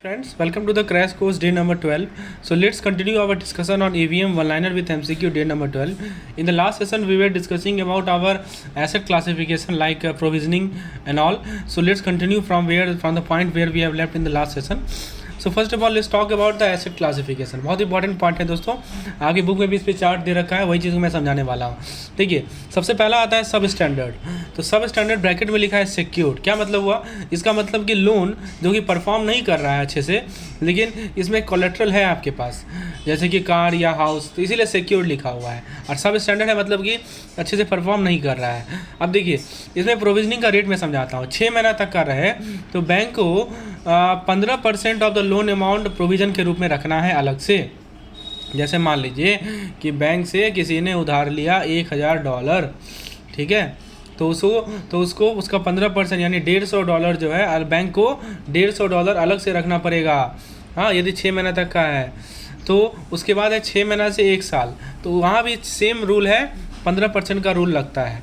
Friends, welcome to the crash course day number 12. So let's continue our discussion on AVM one-liner with MCQ day number 12. In the last session we were discussing about our asset classification like provisioning and all. So let's continue from the point where we have left in the last session. So first of all let's talk about the asset classification. बहुत important point है दोस्तों, आगे book में भी इस पर chart दे रखा है, वही चीज़ मैं समझाने वाला हूँ. देखिए सबसे पहला आता है सब स्टैंडर्ड. तो सब स्टैंडर्ड ब्रैकेट में लिखा है सिक्योर्ड. क्या मतलब हुआ? इसका मतलब कि लोन जो कि परफॉर्म नहीं कर रहा है अच्छे से, लेकिन इसमें कोलेट्रल है आपके पास, जैसे कि कार या हाउस, तो इसीलिए सिक्योर्ड लिखा हुआ है. और सब स्टैंडर्ड है मतलब कि अच्छे से परफॉर्म नहीं कर रहा है. अब देखिए इसमें प्रोविजनिंग का रेट मैं समझाता हूँ. 6 महीना तक का रहे तो बैंक को 15% of the loan amount provision के रूप में रखना है अलग से. जैसे मान लीजिए कि बैंक से किसी ने उधार लिया $1000, ठीक है, तो उसको उसका 15% यानी $150 जो है बैंक को $150 अलग से रखना पड़ेगा. हाँ, यदि 6 महीना तक का है. तो उसके बाद है 6 महीना से 1 साल, तो वहाँ भी सेम रूल है, 15% का रूल लगता है.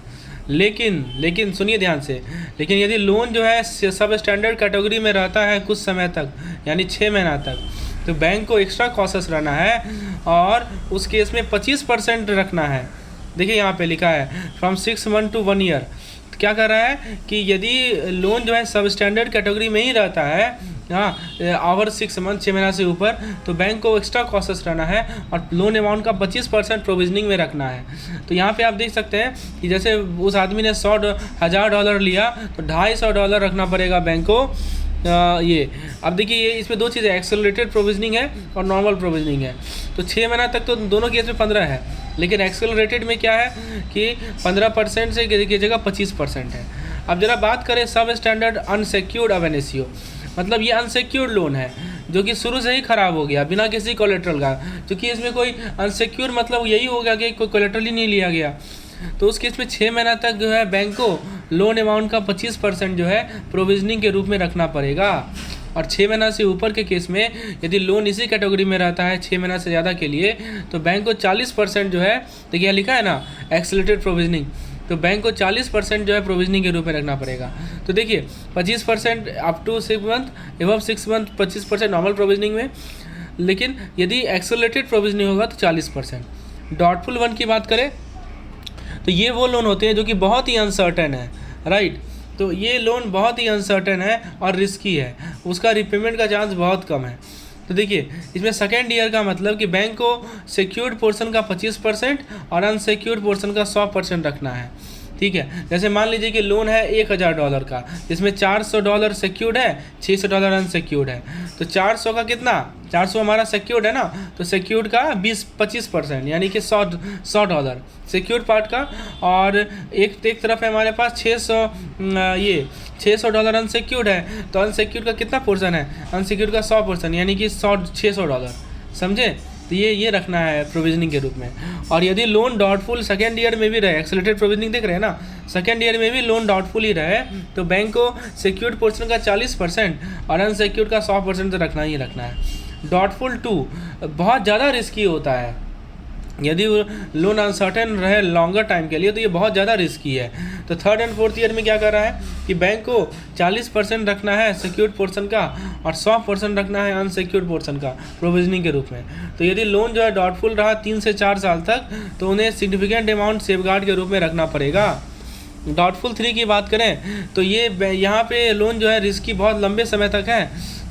लेकिन सुनिए ध्यान से, लेकिन यदि लोन जो है सब स्टैंडर्ड कैटेगरी में रहता है कुछ समय तक यानी 6 महीना तक, तो बैंक को एक्स्ट्रा कॉशस रहना है और उस केस में 25% रखना है. देखिए यहाँ पे लिखा है फ्रॉम 6 मंथ टू 1 ईयर. तो क्या कर रहा है कि यदि लोन जो है सब स्टैंडर्ड कैटेगरी में ही रहता है, हाँ, ओवर 6 मंथ, 6 महीना से ऊपर, तो बैंक को एक्स्ट्रा कॉशस रहना है और लोन अमाउंट का 25% प्रोविजनिंग में रखना है. तो यहाँ पे आप देख सकते हैं कि जैसे उस आदमी ने $100,000 लिया तो $250 रखना पड़ेगा बैंक को. ये अब देखिए ये इसमें दो चीज़ें, एक्सेलरेटेड प्रोविजनिंग है और नॉर्मल प्रोविजनिंग है. तो 6 महीना तक तो दोनों केस में 15 है, लेकिन एक्सेलरेटेड में क्या है कि 15% से की जगह 25% है. अब जरा बात करें सब स्टैंडर्ड अनसिक्योर्ड अब एनएससीओ, मतलब ये अनसिक्योर्ड लोन है जो कि शुरू से ही ख़राब हो गया बिना किसी कोलेट्रल का. क्योंकि इसमें कोई अनसिक्योर मतलब यही हो गया कि कोई कोलेट्रल ही नहीं लिया गया. तो उस केस में 6 महीना तक जो है बैंक को लोन अमाउंट का 25% जो है प्रोविजनिंग के रूप में रखना पड़ेगा. और 6 महीना से ऊपर के केस में यदि लोन इसी कैटेगरी में रहता है 6 महीना से ज़्यादा के लिए, तो बैंक को 40% जो है, देखिए लिखा है ना एक्सेलरेटेड प्रोविजनिंग, तो बैंक को 40% जो है प्रोविजनिंग के रूप में रखना पड़ेगा. तो देखिए 25% up to 6 month, above 6 month 25% normal provisioning में, लेकिन यदि एक्सेलरेटेड प्रोविजनिंग होगा तो 40%. डॉटफुल वन की बात करें तो ये वो लोन होते हैं जो कि बहुत ही अनसर्टेन है, राइट. तो ये लोन बहुत ही अनसर्टेन है और रिस्की है, उसका रिपेमेंट का चांस बहुत कम है. तो देखिए इसमें सेकेंड ईयर का मतलब कि बैंक को सिक्योर्ड पोर्शन का 25% और अनसिक्योर्ड पोर्शन का 100% रखना है, ठीक है. जैसे मान लीजिए कि लोन है $1000 का, जिसमें $400 सिक्योर्ड है, $600 अनसिक्योर्ड है. तो 400 का कितना, 400 हमारा सिक्योर्ड है ना, तो सिक्योर्ड का 25% यानी कि $100 सिक्योर्ड पार्ट का, और एक तरफ है हमारे पास $600 अनसिक्योर्ड है. तो अनसिक्योर्ड का कितना पोर्शन है, अनसिक्योर्ड का 100% यानी कि $600, समझे. तो ये रखना है प्रोविजनिंग के रूप में. और यदि लोन डाउटफुल सेकेंड ईयर में भी रहे, एक्सेलरेटेड प्रोविजनिंग देख रहे हैं ना, सेकेंड ईयर में भी लोन डाउटफुल ही रहे, तो बैंक को सिक्योर्ड पोर्शन का 40% और अनसिक्योर्ड का 100% तो रखना ही रखना है. डाउटफुल 2 बहुत ज़्यादा रिस्की होता है. यदि लोन अनसर्टेन रहे लॉन्गर टाइम के लिए तो ये बहुत ज़्यादा रिस्की है. तो थर्ड एंड फोर्थ ईयर में क्या कर रहा है कि बैंक को 40% रखना है सिक्योर्ड पोर्शन का और 100% रखना है अनसिक्योर्ड पोर्शन का प्रोविजनिंग के रूप में. तो यदि लोन जो है डाउटफुल रहा 3 से 4 साल तक, तो उन्हें सिग्निफिकेंट अमाउंट सेफगार्ड के रूप में रखना पड़ेगा. डाउटफुल 3 की बात करें तो ये यहाँ पे लोन जो है रिस्की बहुत लंबे समय तक है.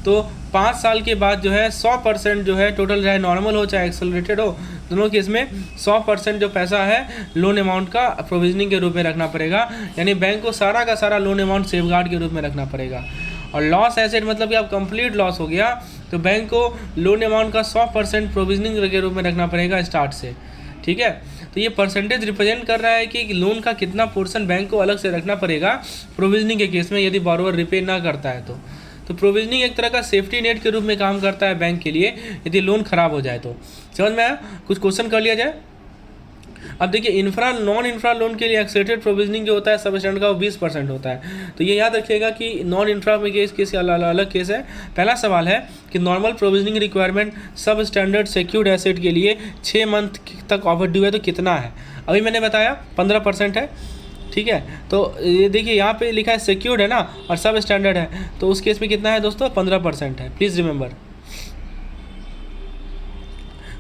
तो 5 साल के बाद जो है 100% जो है टोटल, चाहे नॉर्मल हो चाहे एक्सेलरेटेड हो, दोनों केस में 100% जो पैसा है लोन अमाउंट का प्रोविजनिंग के रूप में रखना पड़ेगा. यानी बैंक को सारा का सारा लोन अमाउंट सेफगार्ड के रूप में रखना पड़ेगा. और लॉस एसेट मतलब कि अब कंप्लीट लॉस हो गया तो बैंक को लोन अमाउंट का 100% प्रोविजनिंग के रूप में रखना पड़ेगा स्टार्ट से, ठीक है. तो ये परसेंटेज रिप्रेजेंट कर रहा है कि लोन का कितना पोर्शन बैंक को अलग से रखना पड़ेगा प्रोविजनिंग के केस में यदि बोरोवर रिपे ना करता है. तो प्रोविजनिंग एक तरह का सेफ्टी नेट के रूप में काम करता है बैंक के लिए यदि लोन ख़राब हो जाए तो. समझ में आया? कुछ क्वेश्चन कर लिया जाए. अब देखिए नॉन इंफ्रा लोन के लिए एक्सेलरेटेड प्रोविजनिंग जो होता है सब स्टैंडर्ड का वो 20% होता है. तो ये याद रखिएगा कि नॉन इंफ्रा में केस अलग केस है. पहला सवाल है कि नॉर्मल प्रोविजनिंग रिक्वायरमेंट सब स्टैंडर्ड सिक्योर्ड एसेट के लिए 6 मंथ तक ओवरड्यू है तो कितना है. अभी मैंने बताया 15% है. ठीक है। तो ये देखिए यहाँ पे लिखा है सिक्योर्ड है ना, और सब स्टैंडर्ड है, तो उस केस में कितना है दोस्तों, 15% है, प्लीज़ रिमेंबर।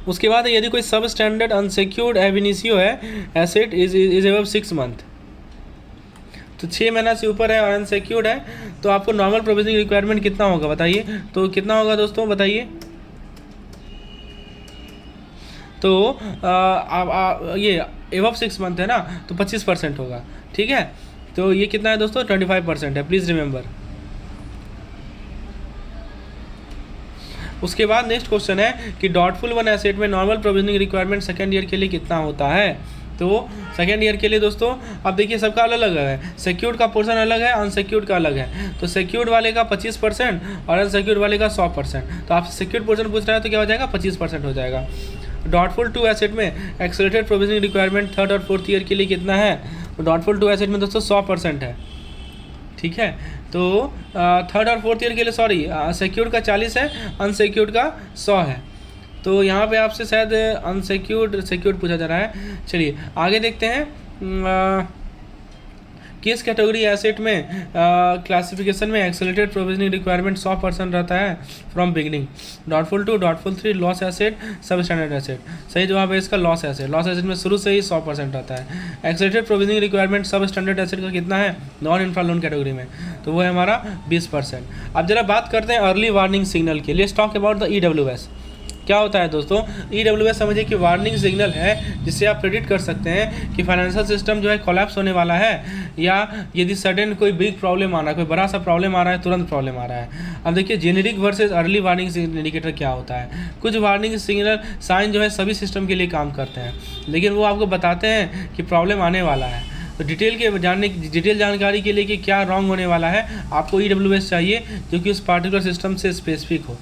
उसके बाद यदि कोई सब स्टैंडर्ड अनसिक्योर्ड एब इनिशियो है एसेट इज एबव 6 मंथ, तो 6 महीना से ऊपर है और अनसिक्योर्ड है, तो आपको नॉर्मल प्रोविजनिंग रिक्वायरमेंट कितना होगा बताइए, तो कितना होगा दोस्तों बताइए। तो ये एबव 6 मंथ है ना, तो 25% होगा, ठीक है। तो ये कितना है दोस्तों, 25% है, प्लीज़ रिमेंबर। उसके बाद नेक्स्ट क्वेश्चन है कि डॉटफुल वन एसेट में normal provisioning requirement second year के लिए कितना होता है। तो सेकेंड ईयर के लिए दोस्तों अब देखिए सबका अलग अलग है, सिक्योर्ड का पोर्शन अलग है, अनसिक्योर्ड का अलग है। तो सिक्योर्ड वाले का 25% और अनसिक्योर्ड वाले का 100%। तो आपसे सिक्योर्ड पोर्शन पूछ रहा है तो क्या हो जाएगा, 25% हो जाएगा। डॉटफुल टू एसेट में एक्सेलरेटेड प्रोविजनिंग रिक्वायरमेंट थर्ड और फोर्थ ईयर के लिए कितना है, तो डॉटफुल टू एसेट में दोस्तों 100% है, ठीक है। तो थर्ड और फोर्थ ईयर के लिए सॉरी सिक्योर्ड का 40 है, अनसिक्योर्ड का 100 है। तो यहाँ पे आपसे शायद अनसिक्योर्ड सिक्योर्ड पूछा जा रहा है। चलिए आगे देखते हैं किस कैटेगरी एसेट में क्लासिफिकेशन में एक्सेलरेटेड प्रोविजनिंग रिक्वायरमेंट 100% रहता है from beginning. Doubtful 2, doubtful 3, loss asset, सब स्टैंडर्ड एसेट। सही जवाब है इसका लॉस एसेट। लॉस एसेट में शुरू से ही 100% रहता है। एक्सेलरेटेड प्रोविजनिंग रिक्वायरमेंट सब स्टैंडर्ड एसेट का कितना है नॉन इंफ्रा लोन कैटेगरी में, तो वो है हमारा 20%। अब जरा बात करते हैं अर्ली वार्निंग सिग्नल की। Let's talk about the EWS। क्या होता है दोस्तों, EWS समझिए कि वार्निंग सिग्नल है जिससे आप प्रेडिक्ट कर सकते हैं कि फाइनेंशियल सिस्टम जो है कोलैप्स होने वाला है, या यदि सडन कोई बिग प्रॉब्लम आ रहा है, कोई बड़ा सा प्रॉब्लम आ रहा है, तुरंत प्रॉब्लम आ रहा है। अब देखिए generic versus early warning indicator क्या होता है। कुछ वार्निंग सिग्नल साइन जो है सभी सिस्टम के लिए काम करते हैं, लेकिन वो आपको बताते हैं कि प्रॉब्लम आने वाला है। तो डिटेल जानकारी के लिए कि क्या रॉन्ग होने वाला है, आपको EWS चाहिए जो कि उस पार्टिकुलर सिस्टम से स्पेसिफिक हो।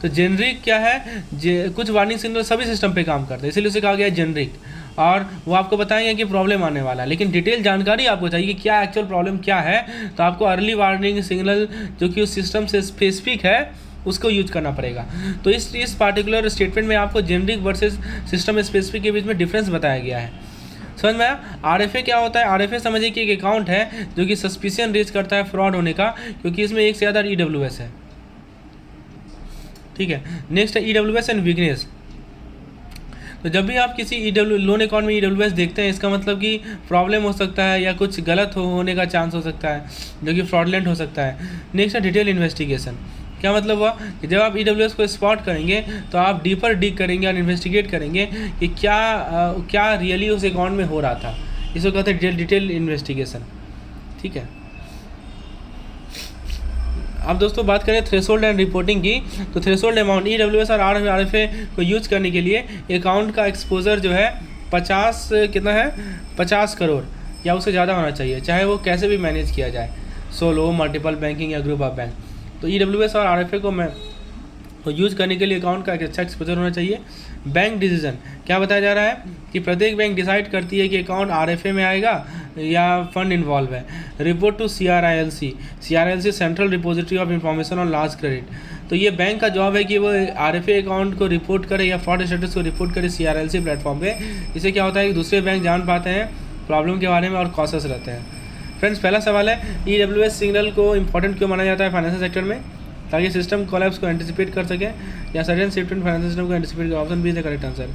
तो जेनरिक क्या है, कुछ वार्निंग सिग्नल सभी सिस्टम पे काम करते हैं, इसलिए उसे कहा गया है जेनरिक, और वो आपको बताएंगे कि प्रॉब्लम आने वाला है, लेकिन डिटेल जानकारी आपको चाहिए कि क्या एक्चुअल प्रॉब्लम क्या है, तो आपको अर्ली वार्निंग सिग्नल जो कि उस सिस्टम से स्पेसिफिक है उसको यूज करना पड़ेगा। तो इस पार्टिकुलर स्टेटमेंट में आपको जेनरिक वर्सेस सिस्टम स्पेसिफिक के बीच में डिफरेंस बताया गया है। समझ में आया। RFA क्या होता है, RFA समझिए कि एक अकाउंट है जो कि सस्पिशियन रेज करता है फ्रॉड होने का, क्योंकि इसमें एक से ज़्यादा EWS है, ठीक है। नेक्स्ट है EWS एंड वीकनेस। तो जब भी आप किसी लोन अकाउंट में EWS देखते हैं, इसका मतलब कि प्रॉब्लम हो सकता है या कुछ गलत होने का चांस हो सकता है जो कि फ्रॉडलेंट हो सकता है। नेक्स्ट है डिटेल इन्वेस्टिगेशन। क्या मतलब हुआ कि जब आप EWS को स्पॉट करेंगे तो आप डीपर डिग करेंगे और इन्वेस्टिगेट करेंगे कि क्या रियली उस अकाउंट में हो रहा था। इसको कहते हैं डिटेल इन्वेस्टिगेशन, ठीक है। अब दोस्तों बात करें थ्रेशोल्ड एंड रिपोर्टिंग की, तो थ्रेशोल्ड अमाउंट EWS और RFA को यूज करने के लिए अकाउंट का एक्सपोजर जो है 50 करोड़ या उससे ज़्यादा होना चाहिए, चाहे वो कैसे भी मैनेज किया जाए, सोलो, मल्टीपल बैंकिंग या ग्रुप ऑफ बैंक। तो EWS और RFA को यूज करने के लिए अकाउंट का एक अच्छा एक्सपोजर होना चाहिए। बैंक डिसीजन क्या बताया जा रहा है कि प्रत्येक बैंक डिसाइड करती है कि अकाउंट RFA में आएगा या फंड इन्वॉल्व है। Report to CRILC central repository of information on large credit. तो ये बैंक का जॉब है कि वो RFA अकाउंट को रिपोर्ट करे या फ्रॉड स्टेटस को रिपोर्ट करे CRILC प्लेटफॉर्म पे। इससे क्या होता है कि दूसरे बैंक जान पाते हैं प्रॉब्लम के बारे में और कॉशस रहते हैं। फ्रेंड्स पहला सवाल है EWS सिग्नल को इंपॉर्टेंट क्यों माना जाता है फाइनेंशियल सेक्टर में, ताकि सिस्टम कोलैप्स को एंटिसिपेट कर सके या sudden shift in financial system को एंटिसिपेट कर। Option B is the correct answer.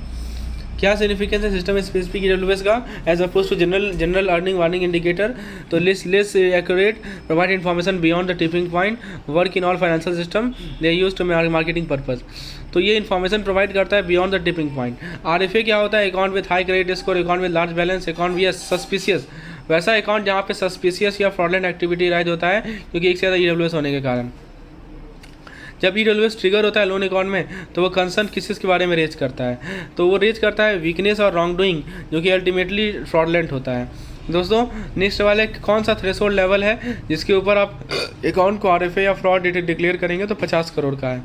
क्या सिग्निफिकेंस है सिस्टम स्पेसिफिक EWS का as opposed to general earning warning indicator. तो less accurate, provide information beyond the tipping point, work in all financial system, they use to marketing purpose. तो ये information provide करता है beyond the tipping point. RFA क्या होता है, account with high credit score, account with large balance, account with suspicious, वैसा account जहाँ पे सस्पिशियस या फ्रॉडलेंट एक्टिविटी राइज होता है क्योंकि एक से ज़्यादा EWS होने के कारण। जब EWS ट्रिगर होता है लोन अकाउंट में तो वो कंसर्न किस चीज़ के बारे में रेज करता है, तो वो रेज करता है वीकनेस और रॉन्ग डूइंग जो कि अल्टीमेटली फ्रॉडलेंट होता है। दोस्तों नेक्स्ट वाले कौन सा थ्रेशोल्ड लेवल है जिसके ऊपर आप अकाउंट को RFA या फ्रॉड डिक्लेयर करेंगे, तो 50 करोड़ का है।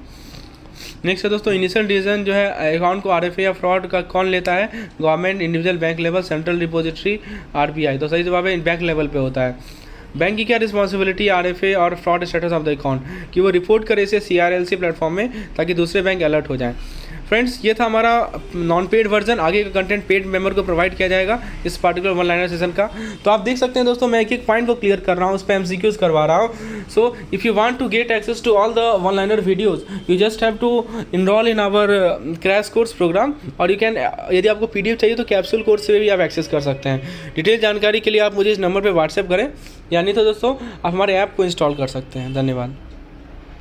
नेक्स्ट है दोस्तों इनिशियल डिसीजन जो है अकाउंट को RFA या फ्रॉड का कौन लेता है, government, individual, bank level, central depository, RBI। तो सही जवाब है बैंक लेवल पे होता है। बैंक की क्या रिस्पॉन्सिबिलिटी RFA और fraud status of the account कि वो रिपोर्ट करे इसे CRILC प्लेटफॉर्म में ताकि दूसरे बैंक अलर्ट हो जाएं। फ्रेंड्स ये था हमारा नॉन पेड वर्जन, आगे का कंटेंट पेड मेंबर को प्रोवाइड किया जाएगा इस पार्टिकुलर वन लाइनर सेशन का। तो आप देख सकते हैं दोस्तों, मैं एक एक पॉइंट को क्लियर कर रहा हूँ, उस पर एमसीक्यूज करवा रहा हूँ। So if you want to get access to all the one liner videos, you just have to enrol in our crash course programme, और यू कैन, यदि आपको PDF चाहिए तो कैप्सूल कोर्स से भी आप एक्सेस कर सकते हैं। डिटेल जानकारी के लिए आप मुझे इस नंबर पर व्हाट्सएप करें, या नहीं तो दोस्तों आप हमारे ऐप को इंस्टॉल कर सकते हैं। धन्यवाद।